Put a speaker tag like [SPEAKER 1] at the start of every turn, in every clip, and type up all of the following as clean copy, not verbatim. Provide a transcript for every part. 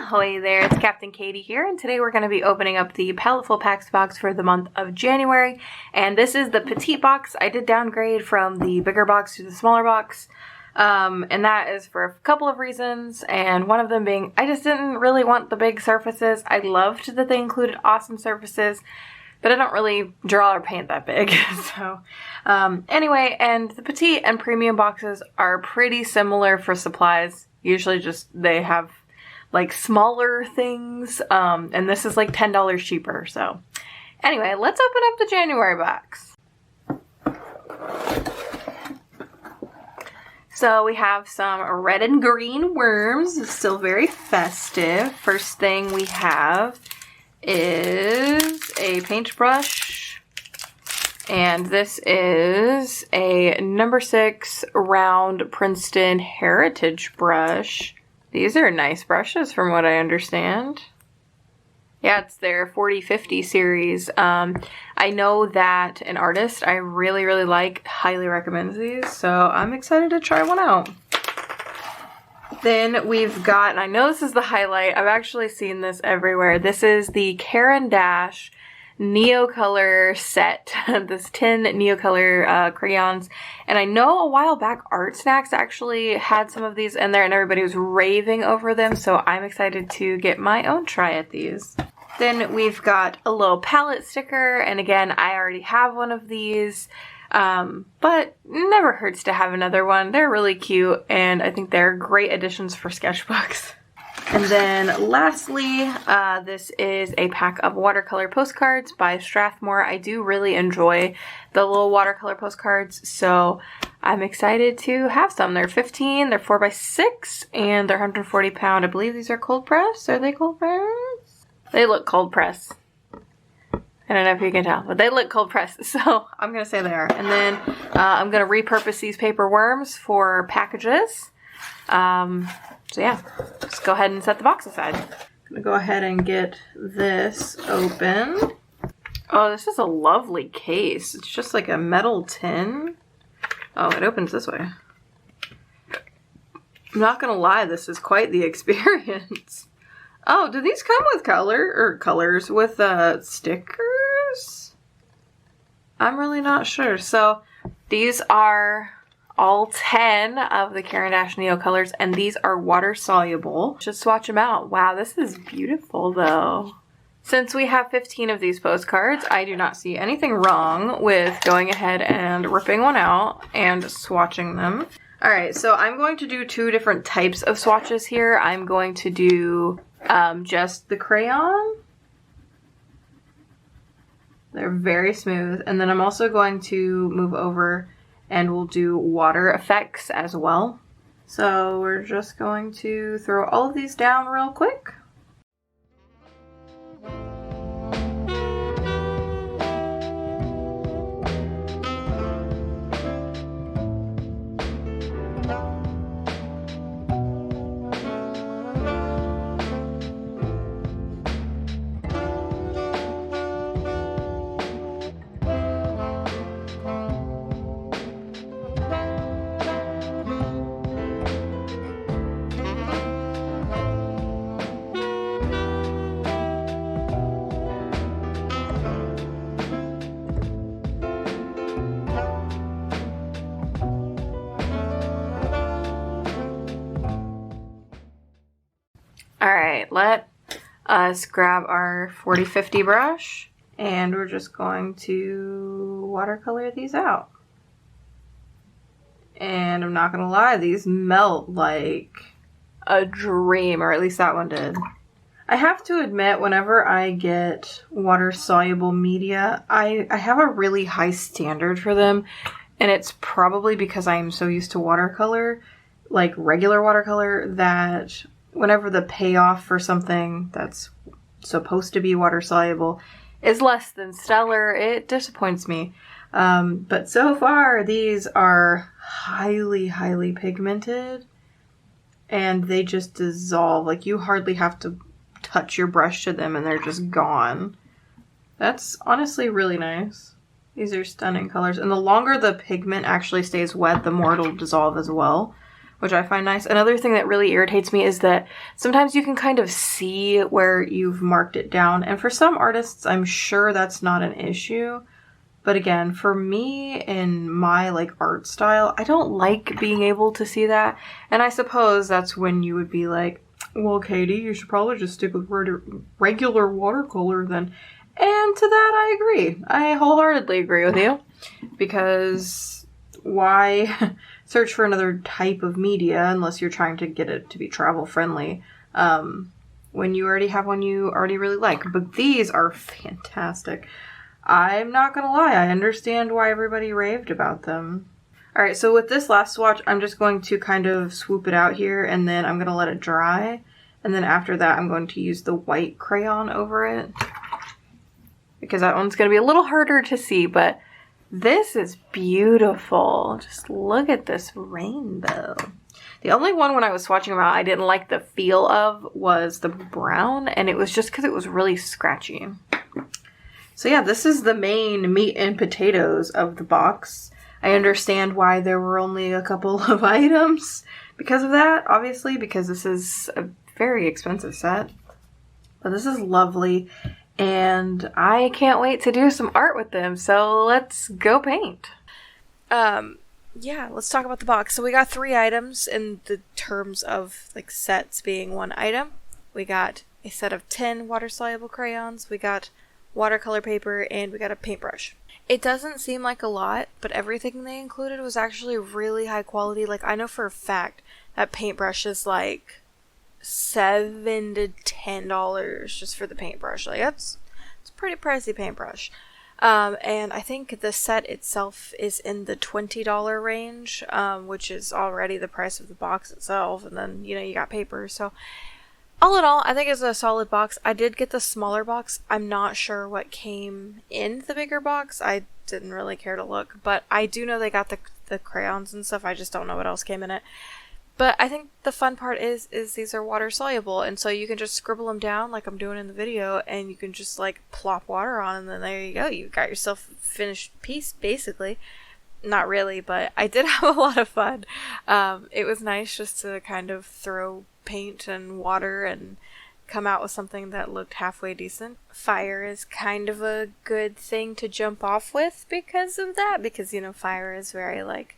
[SPEAKER 1] Ahoy there, it's Captain Katie here, and today we're going to be opening up the Paletteful Packs box for the month of January, and this is the petite box. I did downgrade from the bigger box to the smaller box, and that is for a couple of reasons, and one of them being I just didn't really want the big surfaces. I loved that they included awesome surfaces, but I don't really draw or paint that big, so anyway, and the petite and premium boxes are pretty similar for supplies. Usually just they have like smaller things, and this is like $10 cheaper. So anyway, let's open up the January box. So we have some red and green worms. It's still very festive. First thing we have is a paintbrush, and this is a number 6 round Princeton Heritage brush. These are nice brushes from what I understand. Yeah, it's their 40/50 series. I know that an artist I really like highly recommends these, so I'm excited to try one out. Then we've got, and I know this is the highlight, I've actually seen this everywhere. This is the Caran d'Ache Neocolor set, this 10 Neocolor crayons, and I know a while back Art Snacks actually had some of these in there and everybody was raving over them, so I'm excited to get my own try at these. Then we've got a little palette sticker, and again, I already have one of these, but never hurts to have another one. They're really cute, and I think they're great additions for sketchbooks. And then lastly, this is a pack of watercolor postcards by Strathmore. I do really enjoy the little watercolor postcards, so I'm excited to have some. They're 15, they're 4x6, and they're 140 pound. I believe these are cold press. Are they cold press? They look cold press. I don't know if you can tell, but they look cold pressed, so I'm going to say they are. And then I'm going to repurpose these paper worms for packages. So yeah, just go ahead and set the box aside. I'm gonna go ahead and get this open. Oh, this is a lovely case. It's just like a metal tin. Oh, it opens this way. I'm not gonna lie, this is quite the experience. Oh, do these come with colors with stickers? I'm really not sure. So these are all 10 of the Caran d'Ache Neocolors, and these are water soluble. Just swatch them out. Wow, this is beautiful though. Since we have 15 of these postcards, I do not see anything wrong with going ahead and ripping one out and swatching them. Alright, so I'm going to do 2 different types of swatches here. I'm going to do just the crayon. They're very smooth. And then I'm also going to move over and we'll do water effects as well. So we're just going to throw all of these down real quick. Alright, let us grab our 40/50 brush, and we're just going to watercolor these out. And I'm not gonna lie, these melt like a dream, or at least that one did. I have to admit, whenever I get water-soluble media, I have a really high standard for them, and it's probably because I am so used to watercolor, like regular watercolor, that whenever the payoff for something that's supposed to be water soluble is less than stellar, it disappoints me. But so far, these are highly pigmented, and they just dissolve. Like, you hardly have to touch your brush to them and they're just gone. That's honestly really nice. These are stunning colors. And the longer the pigment actually stays wet, the more it'll dissolve as well, which I find nice. Another thing that really irritates me is that sometimes you can kind of see where you've marked it down. And for some artists, I'm sure that's not an issue. But again, for me in my like art style, I don't like being able to see that. And I suppose that's when you would be like, well, Katie, you should probably just stick with regular watercolor then. And to that, I agree. I wholeheartedly agree with you. Because why search for another type of media unless you're trying to get it to be travel friendly when you already have one you already really like. But these are fantastic. I'm not gonna lie, I understand why everybody raved about them. Alright, so with this last swatch, I'm just going to kind of swoop it out here, and then I'm gonna let it dry. And then after that, I'm going to use the white crayon over it. Because that one's gonna be a little harder to see, but this is beautiful. Just look at this rainbow. The only one when I was swatching them out I didn't like the feel of was the brown, and it was just because it was really scratchy. So yeah, this is the main meat and potatoes of the box. I understand why there were only a couple of items because of that, obviously, because this is a very expensive set. But this is lovely, and I can't wait to do some art with them, so let's go paint. Yeah, let's talk about the box. So we got 3 items in the terms of like sets being one item. We got a set of 10 water-soluble crayons. We got watercolor paper, and we got a paintbrush. It doesn't seem like a lot, but everything they included was actually really high quality. Like, I know for a fact that paintbrush is like $7 to $10 just for the paintbrush. Like, it's a pretty pricey paintbrush. And I think the set itself is in the $20 range, which is already the price of the box itself, and then, you know, you got paper, so all in all, I think it's a solid box. I did get the smaller box. I'm not sure what came in the bigger box. I didn't really care to look, but I do know they got the crayons and stuff. I just don't know what else came in it. But I think the fun part is these are water soluble, and so you can just scribble them down like I'm doing in the video, and you can just like plop water on, and then there you go. You got yourself a finished piece, basically. Not really, but I did have a lot of fun. It was nice just to kind of throw paint and water and come out with something that looked halfway decent. Fire is kind of a good thing to jump off with because of that, because, you know, fire is very like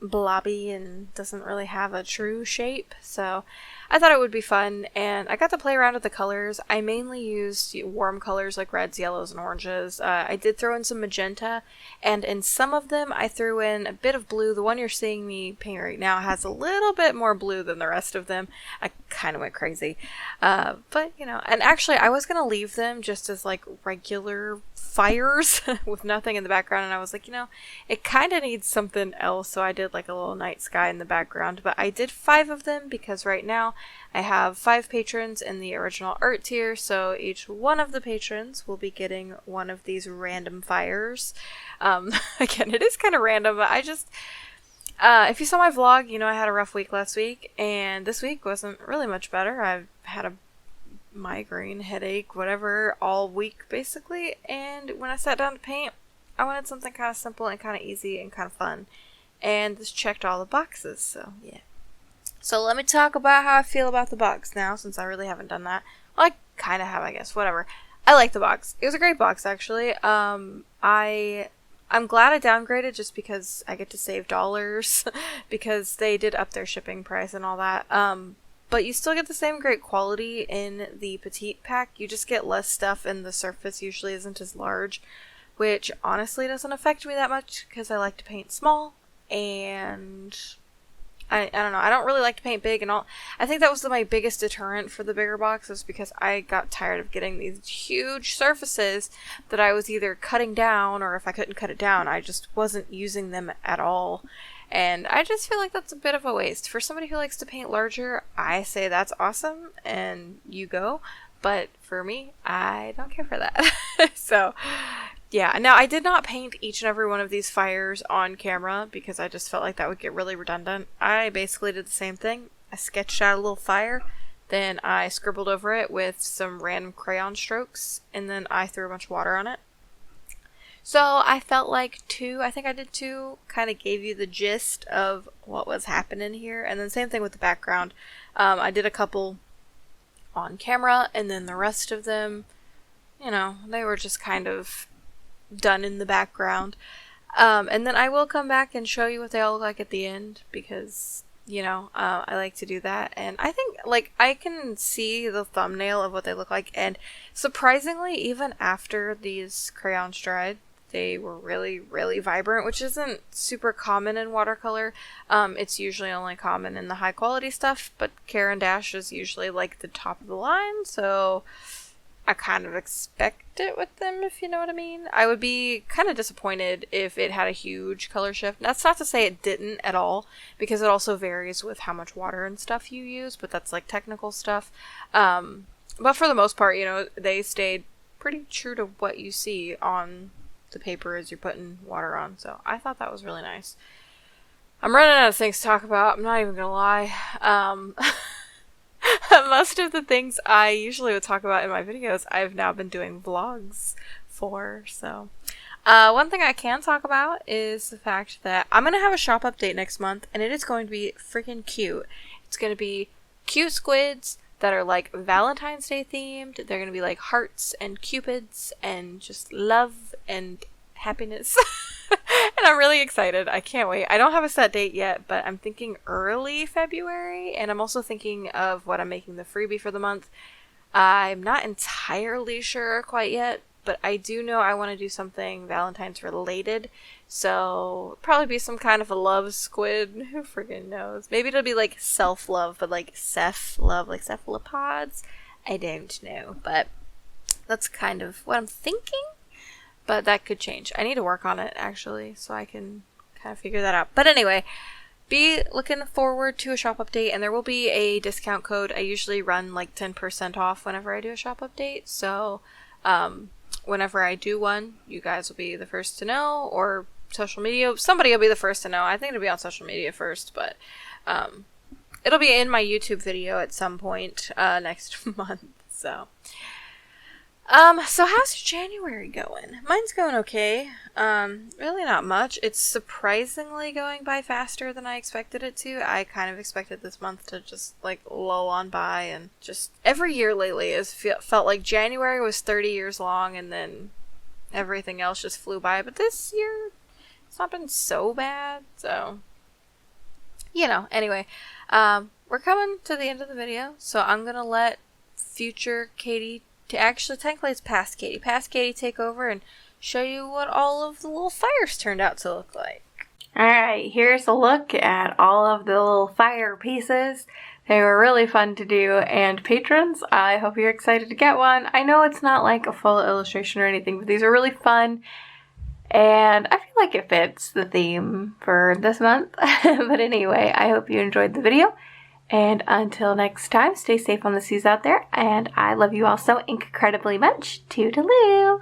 [SPEAKER 1] blobby and doesn't really have a true shape, so I thought it would be fun, and I got to play around with the colors. I mainly used warm colors like reds, yellows, and oranges. I did throw in some magenta, and in some of them I threw in a bit of blue. The one you're seeing me paint right now has a little bit more blue than the rest of them. I kind of went crazy, but you know, and actually I was gonna leave them just as like regular fires with nothing in the background, and I was like, you know, it kind of needs something else, so I did like a little night sky in the background. But I did 5 of them because right now I have 5 patrons in the original art tier, so each one of the patrons will be getting one of these random fires. Again, it is kind of random, but I just if you saw my vlog, you know I had a rough week last week, and this week wasn't really much better. I've had a migraine, headache, whatever, all week basically, and when I sat down to paint, I wanted something kind of simple and kind of easy and kind of fun, and this checked all the boxes, so yeah. So let me talk about how I feel about the box now, since I really haven't done that. Well, I kind of have, I guess, whatever. I like the box. It was a great box, actually. I'm glad I downgraded just because I get to save dollars, because they did up their shipping price and all that. But you still get the same great quality in the petite pack. You just get less stuff, and the surface usually isn't as large, which honestly doesn't affect me that much because I like to paint small, and I don't know, I don't really like to paint big and all. I think that was my biggest deterrent for the bigger box, was because I got tired of getting these huge surfaces that I was either cutting down, or if I couldn't cut it down, I just wasn't using them at all. And I just feel like that's a bit of a waste. For somebody who likes to paint larger, I say that's awesome, and you go. But for me, I don't care for that. So, yeah. Now, I did not paint each and every one of these fires on camera, because I just felt like that would get really redundant. I basically did the same thing. I sketched out a little fire, then I scribbled over it with some random crayon strokes, and then I threw a bunch of water on it. So I felt like I think I did 2, kind of gave you the gist of what was happening here. And then same thing with the background. I did a couple on camera, and then the rest of them, you know, they were just kind of done in the background. And then I will come back and show you what they all look like at the end, because, you know, I like to do that. And I think, like, I can see the thumbnail of what they look like, and surprisingly, even after these crayons dried, they were really, really vibrant, which isn't super common in watercolor. It's usually only common in the high quality stuff, but Caran d'Ache is usually like the top of the line, so I kind of expect it with them, if you know what I mean. I would be kind of disappointed if it had a huge color shift. That's not to say it didn't at all, because it also varies with how much water and stuff you use, but that's like technical stuff. But for the most part, you know, they stayed pretty true to what you see on the paper as you're putting water on, so I thought that was really nice. I'm running out of things to talk about, I'm not even gonna lie. Most of the things I usually would talk about in my videos, I've now been doing vlogs for, so. One thing I can talk about is the fact that I'm gonna have a shop update next month, and it is going to be freaking cute. It's gonna be cute squids that are like Valentine's Day themed. They're gonna be like hearts and cupids and just love and happiness. And I'm really excited. I can't wait. I don't have a set date yet, but I'm thinking early February, and I'm also thinking of what I'm making the freebie for the month. I'm not entirely sure quite yet, but I do know I want to do something Valentine's related, so probably be some kind of a love squid. Who friggin' knows? Maybe it'll be like self-love, but like ceph-love, like cephalopods. I don't know, but that's kind of what I'm thinking, but that could change. I need to work on it, actually, so I can kind of figure that out. But anyway, be looking forward to a shop update, and there will be a discount code. I usually run like 10% off whenever I do a shop update, so whenever I do one, you guys will be the first to know, or social media, somebody will be the first to know. I think it'll be on social media first, but it'll be in my YouTube video at some point next month, so. So how's January going? Mine's going okay. Really not much. It's surprisingly going by faster than I expected it to. I kind of expected this month to just, like, lull on by, and just every year lately has felt like January was 30 years long, and then everything else just flew by. But this year, it's not been so bad, so, you know, anyway. We're coming to the end of the video, so I'm gonna let future Katie, actually, technically it's past Katie take over and show you what all of the little fires turned out to look like. Alright, here's a look at all of the little fire pieces. They were really fun to do, and patrons, I hope you're excited to get one. I know it's not like a full illustration or anything, but these are really fun, and I feel like it fits the theme for this month. But anyway, I hope you enjoyed the video. And until next time, stay safe on the seas out there, and I love you all so incredibly much. Toodaloo!